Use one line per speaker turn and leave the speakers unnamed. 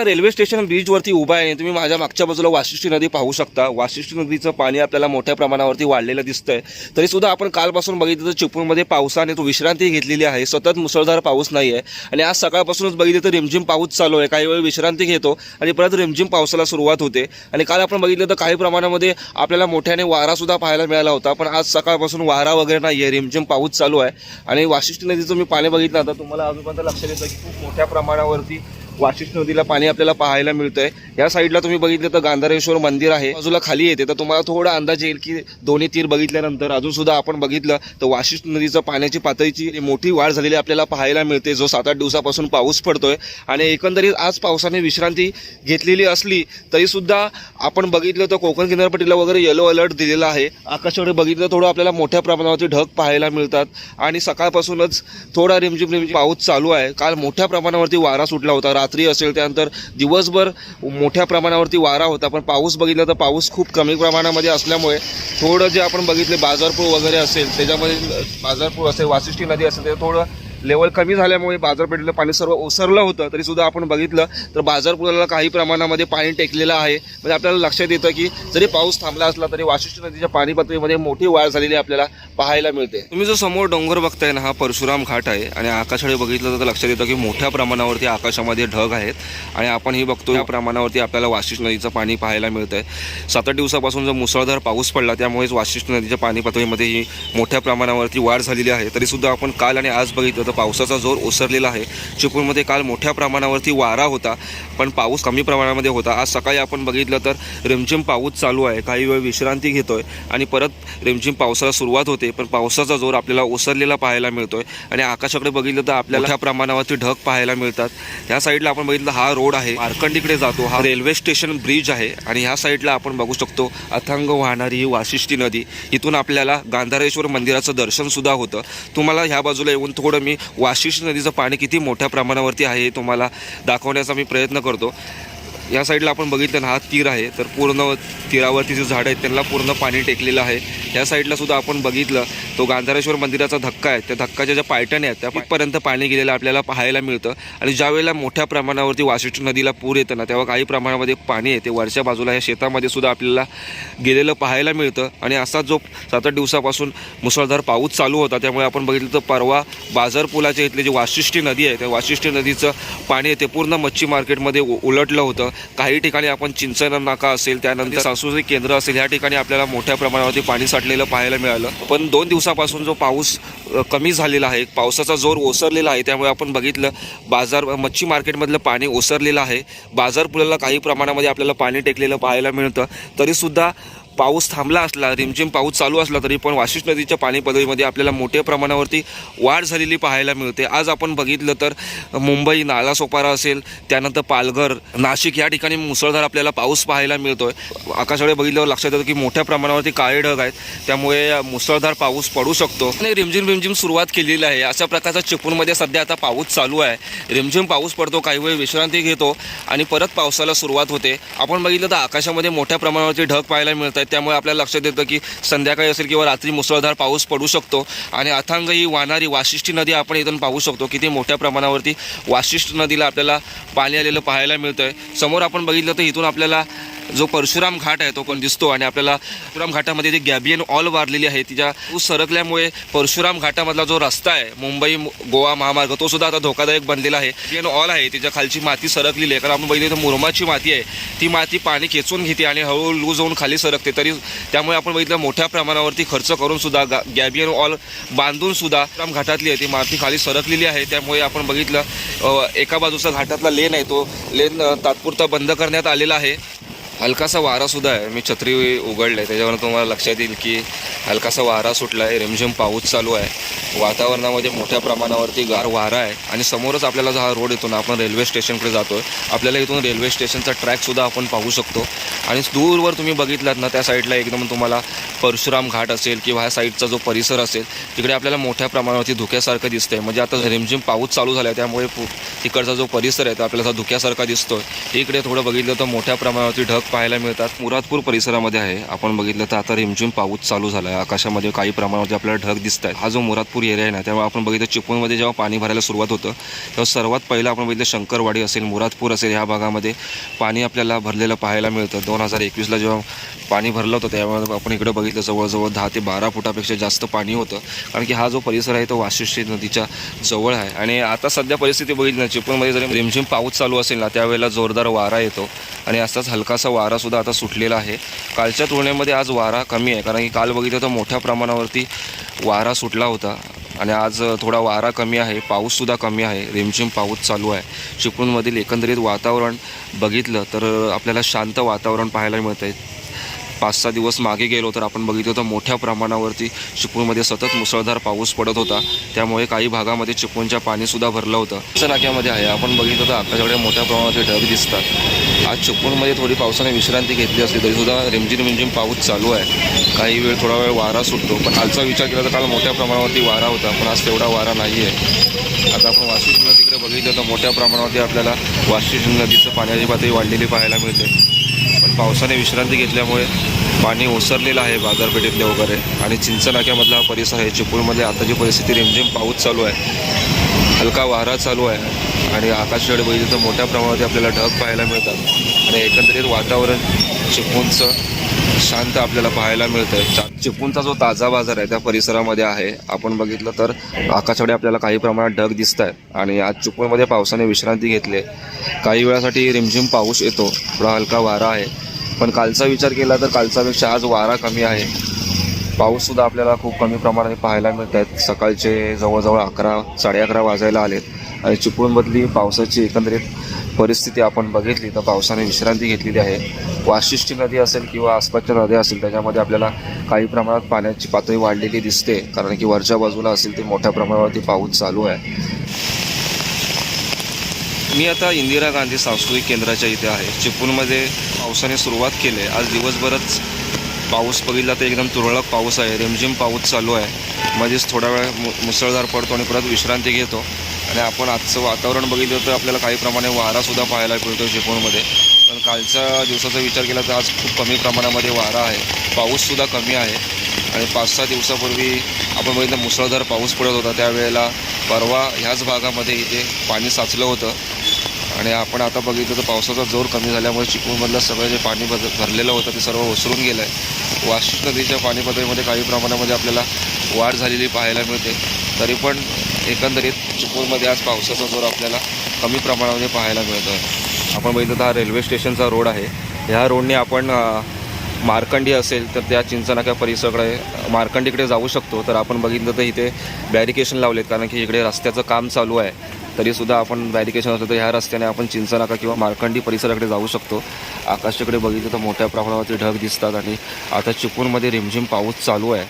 Railway station ब्रिजवरती उभा आहे. तुम्ही माझ्या मागच्या बाजूला वाशिष्ठी नदी पाहू शकता. वाशिष्ठी नदीचं पाणी आपल्याला मोठ्या प्रमाणावरती वाढलेलं दिसतंय. तरी सुद्धा आपण कालपासून बघितलं तर चिपळूणमध्ये पावसाने तो विश्रांती घेतलेली आहे. सतत मुसळधार पाऊस नाही आहे आणि आज सकाळपासूनच बघितलं तर रिमझिम पाऊस चालू आहे. काही वेळ विश्रांती घेतो आणि परत रिमझिम पावसाला सुरुवात होते. आणि काल आपण बघितलं तर काही प्रमाणामध्ये आपल्याला मोठ्याने वारा सुद्धा पाहायला मिळाला होता. पण आज सकाळपासून वारा वगैरे नाही आहे, रिमझिम पाऊस चालू आहे. आणि वाशिष्ठी नदीचं मी पाणी बघितलं तर तुम्हाला अजूनपर्यंत लक्षात येतं की खूप मोठ्या प्रमाणावरती वाशिष्ठी नदीला पाणी आपल्याला पाहायला मिळतंय. या साईडला तुम्ही बघितलं तर गांधारेश्वर मंदिर आहे, बाजूला खाली येते. तर तुम्हाला थोडा अंदाज येईल की दोन्ही तीर बघितल्यानंतर अजून सुद्धा आपण बघितलं तर वाशिष्ठी नदीचं पाण्याची पातळीची मोठी वाढ झालेली आपल्याला पाहायला मिळते, जो 7-8 दिवसापासून पाऊस पडतोय. आणि एकंदरीत आज पावसाने विश्रांती घेतलेली असली तरी सुद्धा आपण बघितलं तर कोकण किनारपट्टीला वगैरे येलो अलर्ट दिलेला आहे. आकाशाकडे बघितलं थोडं आपल्याला मोठ्या प्रमाणावरती ढग पाहायला मिळतात आणि सकाळपासूनच थोडा रिमझिम पाऊस चालू आहे. काल मोठ्या प्रमाणावरती वारा सुटला होता, रात्री असेल त्यानंतर दिवसभर मोठ्या प्रमाणावरती वारा होता. पण पाऊस बघितला तर पाऊस खूप कमी प्रमाणामध्ये असल्यामुळे थोडं जे आपण बघितले बाजारपूर वगैरे असेल त्याच्यामध्ये बाजारपूर असेल, वाशिष्ठी नदी असेल ते थोडं लेवल कमी झाल्यामुळे बाजारपेठेतलं पाणी सर्व ओसरलं होतं. तरी सुद्धा आपण बघितलं तर बाजारपुराला काही प्रमाणामध्ये पाणी टेकलेलं आहे. म्हणजे आपल्याला लक्षात येतं की जरी पाऊस थांबला असला तरी वाशिष्ठी नदीच्या पाणी पातळीमध्ये मोठी वाढ झालेली आपल्याला पाहायला मिळते. तुम्ही जो समोर डोंगर बघताय ना, हा परशुराम घाट आहे. आणि आकाशाकडे बघितलं तर लक्षात येतं की मोठ्या प्रमाणावरती आकाशामध्ये ढग आहेत आणि आपण ही बघतो या प्रमाणावरती आपल्याला वाशिष्ठी नदीचं पाणी पाहायला मिळतंय. 7-8 दिवसापासून जो मुसळधार पाऊस पडला त्यामुळेच वाशिष्ठी नदीच्या पाणी पातळीमध्ये ही मोठ्या प्रमाणावरती वाढ झालेली आहे. तरी सुद्धा आपण काल आणि आज बघितलं तर पावसाचा जोर ओसरलेला आहे. चिपळूणमध्ये काल मोठ्या प्रमाणावरती वारा होता पण पाऊस कमी प्रमाणामध्ये होता. आज सकाळी आपण बघितलं तर रिमझिम पाऊस चालू आहे, काही वेळ विश्रांती घेतोय आणि परत रिमझिम पावसाला सुरुवात होते. पण पावसाचा जोर आपल्याला ओसरलेला पाहायला मिळतोय आणि आकाशाकडे बघितलं तर आपल्याला मोठ्या प्रमाणावरती ढग पाहायला मिळतात. ह्या साईडला आपण बघितलं हा रोड आहे, मार्कंडीकडे जातो. हा रेल्वे स्टेशन ब्रिज आहे आणि ह्या साईडला आपण बघू शकतो अथांग वाहणारी ही वाशिष्ठी नदी. इथून आपल्याला गांधारेश्वर मंदिराचं दर्शन सुद्धा होतं. तुम्हाला ह्या बाजूला येऊन थोडं मी वाशिष्ठी नदीचं पाणी किती मोठ्या प्रमाणावरती आहे हे तुम्हाला दाखवण्याचा मी प्रयत्न करतो. या साईडला आपण बघितलं ना, हा तीर आहे तर पूर्ण तीरावरती जे झाडं आहेत त्यांना पूर्ण पाणी टेकलेलं आहे. ह्या साईडला सुद्धा आपण बघितलं तो गांधारेश्वर मंदिराचा धक्का आहे, त्या धक्काच्या ज्या पायट्याने आहेत त्या तिथपर्यंत पाणी गेलेलं आपल्याला पाहायला मिळतं. आणि ज्यावेळेला मोठ्या प्रमाणावरती वाशिष्ठी नदीला पूर येतं ना, तेव्हा काही प्रमाणामध्ये पाणी येते वरच्या बाजूला या शेतामध्ये सुद्धा आपल्याला गेलेलं पाहायला मिळतं. आणि असा जो 7-8 दिवसापासून मुसळधार पाऊस चालू होता त्यामुळे आपण बघितलं तर परवा बाजारपुलाच्या इथली जी वाशिष्ठी नदी आहे त्या वाशिष्ठी नदीचं पाणी ते पूर्ण मच्छी मार्केटमध्ये उलटलं होतं. काही ठिकाणी आपण चिंचण नाका असेल, त्यानंतर सांस्कृतिक केंद्र असेल, ह्या ठिकाणी आपल्याला मोठ्या प्रमाणावरती पाणी साठलेलं पाहायला मिळालं. पण 2 दिवसापासून जो पाऊस कमी झालेला आहे, पावसाचा जोर ओसरलेला आहे, त्यामुळे आपण बघितलं मच्छी मार्केटमधलं पाणी ओसरलेलं आहे. बाजारपुलाला काही प्रमाणामध्ये आपल्याला पाणी टेकलेलं पाहायला मिळतं. तरीसुद्धा पाऊस थांबला असला, रिमझिम पाऊस चालू असला तरी पण वाशिष्ठी नदीच्या पाणी पातळीमध्ये आपल्याला मोठ्या प्रमाणावरती वाढ झालेली पाहायला मिळते. आज आपण बघितलं तर मुंबई, नालासोपारा असेल, त्यानंतर पालघर, नाशिक या ठिकाणी मुसळधार आपल्याला पाऊस पाहायला मिळतोय. आकाशाकडे बघितल्यावर लक्षात येतं की मोठ्या प्रमाणावरती काळे ढग आहेत, त्यामुळे मुसळधार पाऊस पडू शकतो. आणि रिमझिम सुरुवात केलेली आहे. अशा प्रकारचा चिपळूणमध्ये सध्या आता पाऊस चालू आहे. रिमझिम पाऊस पडतो, काही वेळ विश्रांती घेतो आणि परत पावसाला सुरुवात होते. आपण बघितलं तर आकाशामध्ये मोठ्या प्रमाणावरती ढग पाहायला मिळत आहेत, त्यामुळे आपल्याला लक्षात येतं की संध्याकाळी असेल किंवा रात्री मुसळधार पाऊस पडू शकतो. आणि अथांग ही वाहणारी वाशिष्ठी नदी आपण इथून पाहू शकतो किती मोठ्या प्रमाणावरती वाशिष्ठी नदीला आपल्याला पाणी आलेलं पाहायला मिळतंय. समोर आपण बघितलं तर इथून आपल्याला जो परशुराम घाट आहे तो पण दिसतो आणि आपल्याला परशुराम घाटामध्ये जी गॅबियन ऑल वारलेली आहे तिच्या सरकल्यामुळे परशुराम घाटामधला जो रस्ता आहे मुंबई गोवा महामार्ग तो सुद्धा आता धोकादायक बनलेला आहे. गॅबियन ऑल आहे तिच्या खालची माती सरकलेली आहे, कारण आपण बघितलं तर मुरमाची माती आहे, ती माती पाणी खेचून घेते आणि हळूहळू लूज होऊन खाली सरकते. तरी त्यामुळे आपण बघितलं मोठ्या प्रमाणावरती खर्च करून सुद्धा गॅबियन ऑल बांधून सुद्धा परशुराम घाटातली आहे ती माती खाली सरकलेली आहे. त्यामुळे आपण बघितलं एका बाजूचा घाटातला लेन आहे तो लेन तात्पुरता बंद करण्यात आलेला आहे. हलकासा वारासुद्धा आहे, मी छत्री उघडलं आहे त्याच्यावरून तुम्हाला लक्षात येईल की हलकासा वारा सुटला आहे, रिमझिम पाऊस चालू आहे. वातावरणामध्ये मोठ्या प्रमाणावरती गार वारा आहे आणि समोरच आपल्याला जो हा रोड येतो ना, आपण रेल्वे स्टेशनकडे जातो आहे, आपल्याला इथून रेल्वे स्टेशनचा ट्रॅकसुद्धा आपण पाहू शकतो. आणि दूरवर तुम्ही बघितलात ना त्या साईडला एकदम तुम्हाला परशुराम घाट असेल किंवा ह्या साईडचा जो परिसर असेल तिकडे आपल्याला मोठ्या प्रमाणावरती धुक्यासारखं दिसतंय. म्हणजे आता रिमझिम पाऊस चालू झाला आहे त्यामुळे तिकडचा जो परिसर आहे तो आपल्याला धुक्यासारखा दिसतोय. इकडे थोडं बघितलं तर मोठ्या प्रमाणावरती ढग पाहायला मिळतात मुरादपूर परिसरामध्ये आहे. आपण बघितलं तर आता रिमझिम पाऊस चालू झाला आहे. आकाशामध्ये काही प्रमाणावरती आपल्याला ढग दिसत आहेत. हा जो मुरादपूर एरिया आहे ना, त्यामुळे आपण बघितलं चिपळूणमध्ये जेव्हा पाणी भरायला सुरुवात होतं तेव्हा सर्वात पहिलं आपण बघितलं शंकरवाडी असेल, मुरादपूर असेल, ह्या भागामध्ये पाणी आपल्याला भरलेलं पाहायला मिळतं. 2021ला जेव्हा पाणी भरलं होतं त्यामुळे आपण इकडे बघितलं जवळजवळ 10 ते 12 फुटापेक्षा जास्त पाणी होतं. कारण की हा जो परिसर आहे तो वाशिष्ठी नदीच्या जवळ आहे. आणि आता सध्या परिस्थिती बघितली ना, चिपळूणमध्ये जरी रिमझिम पाऊस चालू असेल ना, त्यावेळेला जोरदार वारा येतो आणि असाच हलकासा वारासुद्धा आता सुटलेला आहे. कालच्या तुलनेमध्ये आज वारा कमी आहे, कारण की काल बघितलं तर मोठ्या प्रमाणावरती वारा सुटला होता आणि आज थोडा वारा कमी आहे, पाऊससुद्धा कमी आहे, रिमझिम पाऊस चालू आहे. चिपळूणमधील एकंदरीत वातावरण बघितलं तर आपल्याला शांत वातावरण पाहायला मिळतं आहे. 5-6 दिवस मागे गेलो तर आपण बघितलं तर मोठ्या प्रमाणावरती चिपळूणमध्ये सतत मुसळधार पाऊस पडत होता. त्यामुळे काही भागामध्ये चिपळूणच्या पाणीसुद्धा भरलं होतं. असं नाक्यामध्ये आहे, आपण बघितलं तर आकाशाकडे मोठ्या प्रमाणावरती ढग दिसतात. आज चिपळूणमध्ये थोडी पावसाने विश्रांती घेतली असली तरीसुद्धा रिमझिम पाऊस चालू आहे. काही वेळ थोडा वेळ वारा सुटतो, पण कालचा विचार केला तर काल मोठ्या प्रमाणावरती वारा होता, पण आज तेवढा वारा नाही आहे. आता आपण वाशिष्ठी नदीकडे बघितलं तर मोठ्या प्रमाणावरती आपल्याला वाशिष्ठी नदीचं पाण्याची पातळी वाढलेली पाहायला मिळते. पण पावसाने विश्रांती घेतल्यामुळे पाणी ओसरलेलं आहे बाजारपेठेतले वगैरे. आणि चिंचनाक्यामधला हा परिसर आहे. चिपळूणमध्ये आता जी परिस्थिती रिमझिम पाऊस चालू आहे, हलका वारा चालू आहे आणि आकाशाकडे बघितलं तर मोठ्या प्रमाणात आपल्याला ढग पाहायला मिळतात आणि एकंदरीत वातावरण चिपळूणचं शांत आपल्याला पाहायला मिळतं आहे. चिपळूणचा जो ताजा बाजार आहे त्या परिसरामध्ये आहे. आपण बघितलं तर आकाशाकडे आपल्याला काही प्रमाणात ढग दिसत आहेत आणि आज चिपळूणमध्ये पावसाने विश्रांती घेतली. काही वेळासाठी रिमझिम पाऊस येतो, थोडा हलका वारा आहे, पण कालचा विचार केला तर कालच्यापेक्षा आज वारा कमी आहे. पाऊससुद्धा आपल्याला खूप कमी प्रमाणात पाहायला मिळत आहेत. सकाळचे जवळजवळ 11-11:30 वाजायला आलेत आणि चिपळूणमधली पावसाची एकंदरीत परिस्थिती आपण बघितली तर पावसाने विश्रांती घेतलेली आहे. वाशिष्ठी नदी असेल किंवा आसपासच्या नद्या असेल त्याच्यामध्ये आपल्याला काही प्रमाणात पाण्याची पातळी वाढलेली दिसते, कारण की वरच्या बाजूला असेल ते मोठ्या प्रमाणावरती पाऊस चालू आहे. मी आता इंदिरा गांधी सांस्कृतिक केंद्राच्या इथे आहे. चिपळूणमध्ये पावसाने सुरुवात केली आहे. आज दिवसभरच पाऊस बघितला तर एकदम तुरळक पाऊस आहे, रिमझिम पाऊस चालू आहे. मध्येच थोडा वेळ मुसळधार पडतो आणि परत विश्रांती घेतो. आणि आपण आजचं वातावरण बघितलं तर आपल्याला काही प्रमाणे वारासुद्धा पाहायला मिळतो चिपळूणमध्ये. पण कालच्या दिवसाचा विचार केला तर आज खूप कमी प्रमाणामध्ये वारा आहे, पाऊससुद्धा कमी आहे. आणि 5-6 दिवसापूर्वी आपण बघितलं मुसळधार पाऊस पडत होता, त्यावेळेला परवा ह्याच भागामध्ये इथे पाणी साचलं होतं. आणि आपण आता बघितलं तर पावसाचा जोर कमी झाल्यामुळे चिपळूणमधलं सगळं जे पाणी भरलेलं होतं ते सर्व ओसरून गेलं आहे. वाशिष्ठी नदीच्या पाणी पातळीमध्ये काही प्रमाणामध्ये आपल्याला वाढ झालेली पाहायला मिळते. तरी पण एकंदरीत चिपळूणमध्ये आज पावसाचा जोर आपल्याला कमी प्रमाणामध्ये पाहायला मिळतो आहे. आपण बघितलं तर हा रेल्वे स्टेशनचा रोड आहे. ह्या रोडने आपण मार्कंडी असेल तर त्या चिंचनाक्या परिसराकडे मार्कंडीकडे जाऊ शकतो. तर आपण बघितलं तर इथे बॅरिकेशन लावलेत, कारण की इकडे रस्त्याचं काम चालू आहे. तरीसुद्धा आपण बॅरिकेशन असलं तर ह्या रस्त्याने आपण चिंचनाका किंवा मार्कंडी परिसराकडे जाऊ शकतो. आकाशाकडे बघितलं तर मोठ्या प्रमाणावरती ढग दिसतात आणि आता चिपळूणमध्ये रिमझिम पाऊस चालू आहे.